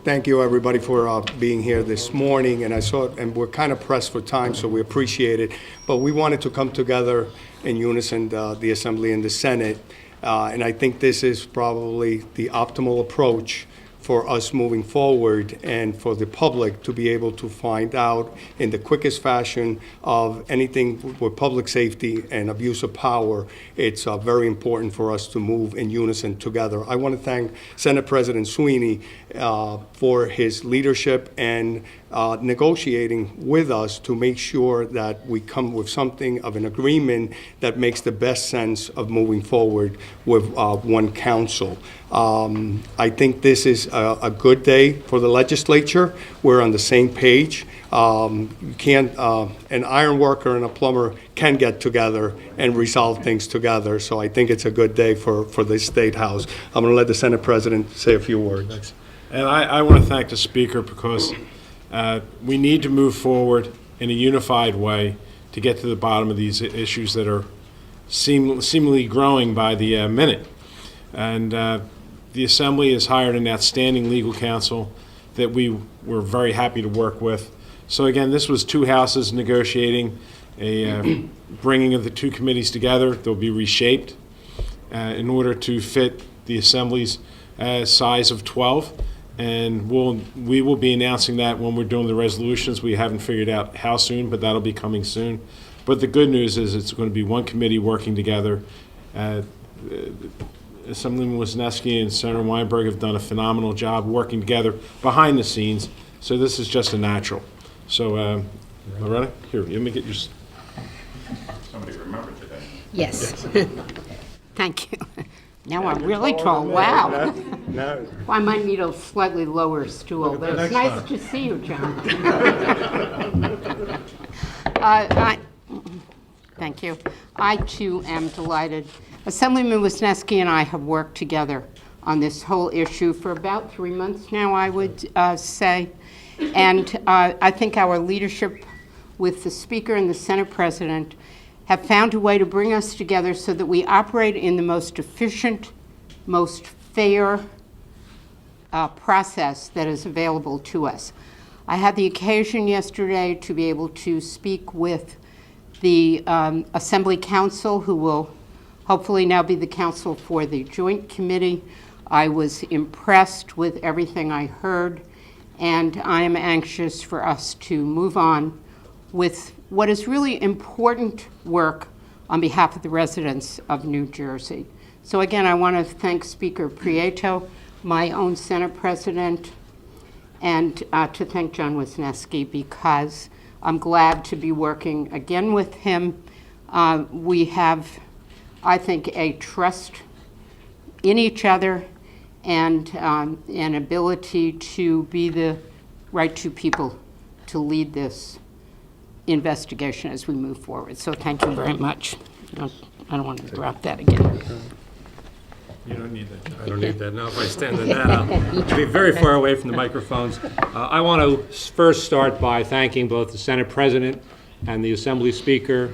Thank you, everybody, for being here this morning. And we're kind of pressed for time, so we appreciate it. But we wanted to come together in unison, the Assembly and the Senate. And I think this is probably the optimal approach for us moving forward and for the public to be able to find out in the quickest fashion of anything with public safety and abuse of power. It's very important for us to move in unison together. I want to thank Senate President Sweeney for his leadership and negotiating with us to make sure that we come with something of an agreement that makes the best sense of moving forward with one council. I think this is a good day for the legislature. We're on the same page. You can't, an iron worker and a plumber can get together and resolve things together. So I think it's a good day for the State House. I'm going to let the Senate President say a few words. Thanks. And I want to thank the Speaker because we need to move forward in a unified way to get to the bottom of these issues that are seemingly growing by the minute. And the Assembly has hired an outstanding legal counsel that we were very happy to work with. So again, this was two houses negotiating a bringing of the two committees together. They'll be reshaped in order to fit the Assembly's size of 12. And we will be announcing that when we're doing the resolutions. We haven't figured out how soon, but that'll be coming soon. But the good news is it's going to be one committee working together. Assemblyman Wisniewski and Senator Weinberg have done a phenomenal job working together behind the scenes. So this is just a natural. So, Loretta, here, let me get your. Somebody remembered today. Yes. Thank you. Now I'm really tall. Wow. No. Well, I might need a slightly lower stool, but it's nice to see you, John. Thank you. I, too, am delighted. Assemblyman Wisniewski and I have worked together on this whole issue for about 3 months now, I would say. And I think our leadership with the Speaker and the Senate President have found a way to bring us together so that we operate in the most efficient, most fair process that is available to us. I had the occasion yesterday to be able to speak with the Assembly Counsel, who will hopefully now be the counsel for the Joint Committee. I was impressed with everything I heard, and I am anxious for us to move on with what is really important work on behalf of the residents of New Jersey. So again, I want to thank Speaker Prieto, my own Senate President, and to thank John Wisniewski, because I'm glad to be working again with him. We have, I think, a trust in each other and an ability to be the right two people to lead this investigation as we move forward. So thank you very much. I don't want to drop that again. You don't need that. I don't need that. Now, if I stand on that, I'll be very far away from the microphones. I want to first start by thanking both the Senate President and the Assembly Speaker.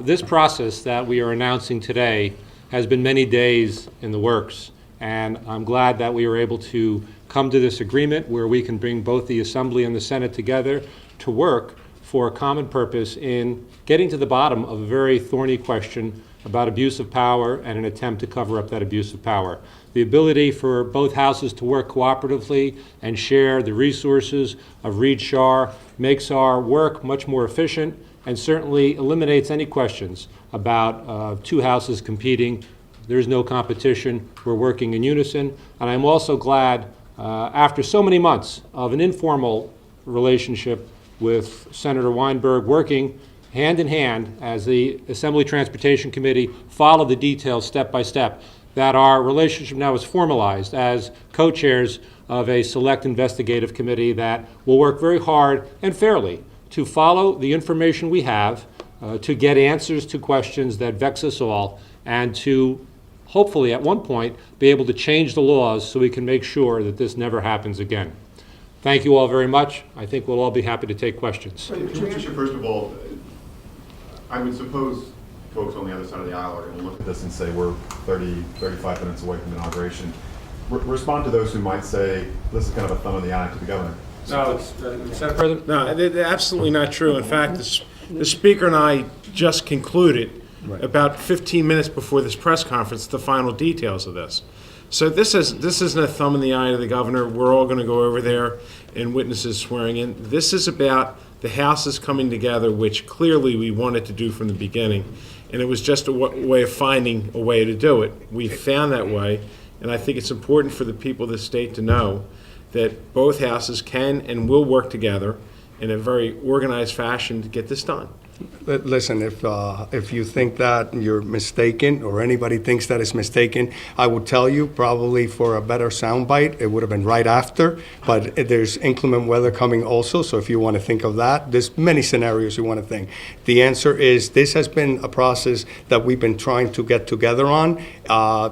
This process that we are announcing today has been many days in the works, and I'm glad that we were able to come to this agreement where we can bring both the Assembly and the Senate together to work for a common purpose in getting to the bottom of a very thorny question about abuse of power and an attempt to cover up that abuse of power. The ability for both houses to work cooperatively and share the resources of Reed Shar makes our work much more efficient and certainly eliminates any questions about two houses competing. There's no competition. We're working in unison. And I'm also glad, after so many months of an informal relationship with Senator Weinberg, working hand in hand as the Assembly Transportation Committee followed the details step by step, that our relationship now is formalized as co-chairs of a select investigative committee that will work very hard and fairly to follow the information we have, to get answers to questions that vex us all, and to hopefully at one point be able to change the laws so we can make sure that this never happens again. Thank you all very much. I think we'll all be happy to take questions. First of all, I would suppose folks on the other side of the aisle are going to look at this and say we're 35 minutes away from inauguration. respond to those who might say this is kind of a thumb in the eye to the governor. No, Senate President? No, they're absolutely not true. In fact, the Speaker and I just concluded about 15 minutes before this press conference the final details of this. So this isn't a thumb in the eye to the governor. We're all going to go over there and witnesses swearing in. This is about the houses coming together, which clearly we wanted to do from the beginning. And it was just a way of finding a way to do it. We found that way, and I think it's important for the people of the state to know that both houses can and will work together in a very organized fashion to get this done. Listen, if you think that you're mistaken, or anybody thinks that is mistaken, I would tell you, probably for a better soundbite, it would have been right after, but there's inclement weather coming also, so if you want to think of that, there's many scenarios you want to think. The answer is, this has been a process that we've been trying to get together on.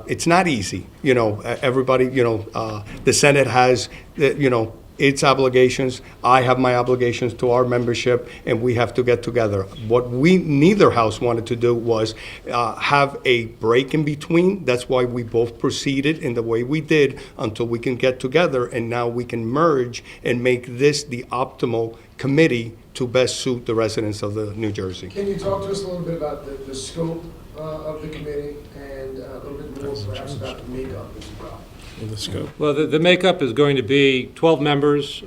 It's not easy. You know, everybody, the Senate has, its obligations. I have my obligations to our membership, and we have to get together. What neither house wanted to do was have a break in between. That's why we both proceeded in the way we did until we can get together, and now we can merge and make this the optimal committee to best suit the residents of the New Jersey. Can you talk to us a little bit about the scope of the committee and a little bit more perhaps about the makeup as well? In the scope. Well, the makeup is going to be 12 members,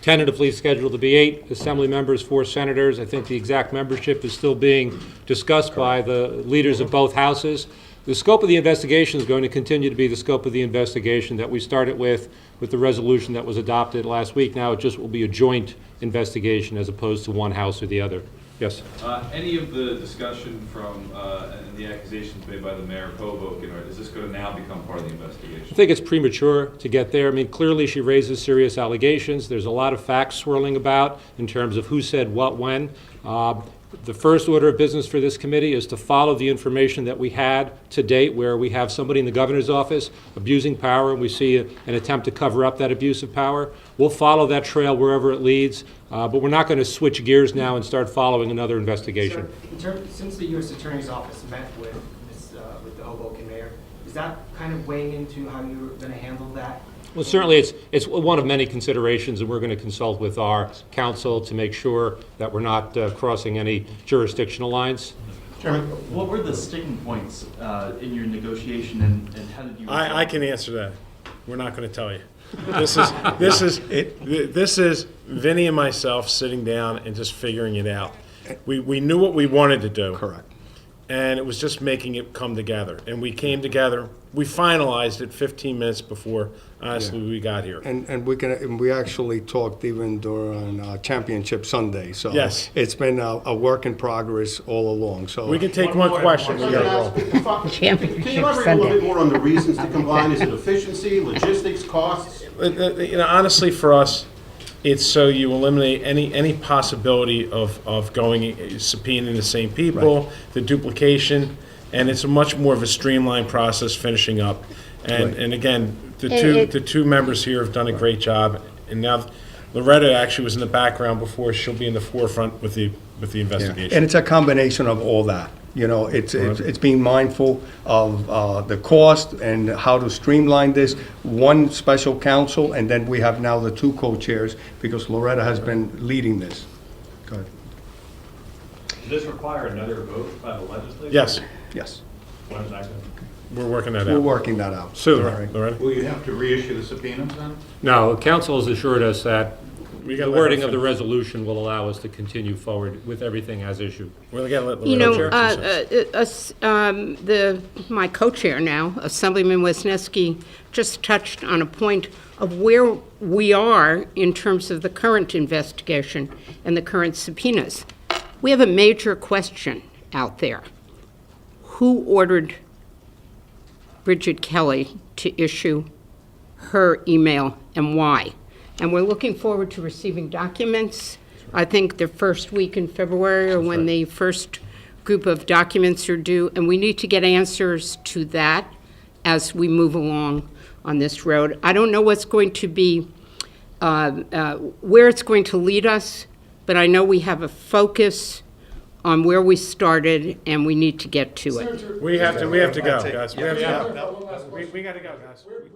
tentatively scheduled to be 8 Assembly members, 4 senators. I think the exact membership is still being discussed by the leaders of both houses. The scope of the investigation is going to continue to be the scope of the investigation that we started with the resolution that was adopted last week. Now it just will be a joint investigation as opposed to one house or the other. Yes? Any of the discussion from and the accusations made by the mayor of Hoboken, or is this going to now become part of the investigation? I think it's premature to get there. I mean, clearly she raises serious allegations. There's a lot of facts swirling about in terms of who said what when. The first order of business for this committee is to follow the information that we had to date, where we have somebody in the governor's office abusing power, and we see an attempt to cover up that abuse of power. We'll follow that trail wherever it leads, but we're not going to switch gears now and start following another investigation. Sir, since the U.S. Attorney's Office met with the Hoboken mayor, is that kind of weighing into how you're going to handle that? Well, certainly it's one of many considerations, and we're going to consult with our counsel to make sure that we're not crossing any jurisdictional lines. Chairman, what were the sticking points in your negotiation, and how did you? I can answer that. We're not going to tell you. This is Vinny and myself sitting down and just figuring it out. We knew what we wanted to do. Correct. And it was just making it come together. And we came together. We finalized it 15 minutes before, honestly, we got here. And we actually talked even during Championship Sunday. So Yes. It's been a work in progress all along. So We can take one question. Can you elaborate a little bit more on the reasons to combine? Is it efficiency, logistics, costs? Honestly, for us, it's so you eliminate any possibility of going subpoenaing the same people, the duplication, and it's a much more of a streamlined process finishing up. And again, the two members here have done a great job. And now Loretta actually was in the background before. She'll be in the forefront with the investigation. And it's a combination of all that. It's being mindful of the cost and how to streamline this. One special counsel, and then we have now the 2 co-chairs, because Loretta has been leading this. Go ahead. Does this require another vote by the legislature? Yes, Yes, When is that going to? we're working that we're out. working that out. Soon, All right. Loretta? Will you have to reissue the subpoenas then? No, council has assured us that We the gotta let wording her of the finish. resolution will allow us to continue forward with everything as issued. We're gonna let You Loretta know, my co-chair now, Assemblyman Wisniewski, just touched on a point of where we are in terms of the current investigation and the current subpoenas. We have a major question out there. Who ordered Bridget Kelly to issue her email and why? And we're looking forward to receiving documents. I think the first week in February or when the first group of documents are due. And we need to get answers to that as we move along on this road. I don't know what's going to be, where it's going to lead us, but I know we have a focus on where we started, and we need to get to it. Senator, We have to go, guys. We have to Yeah. go. We gotta go, guys. Where do you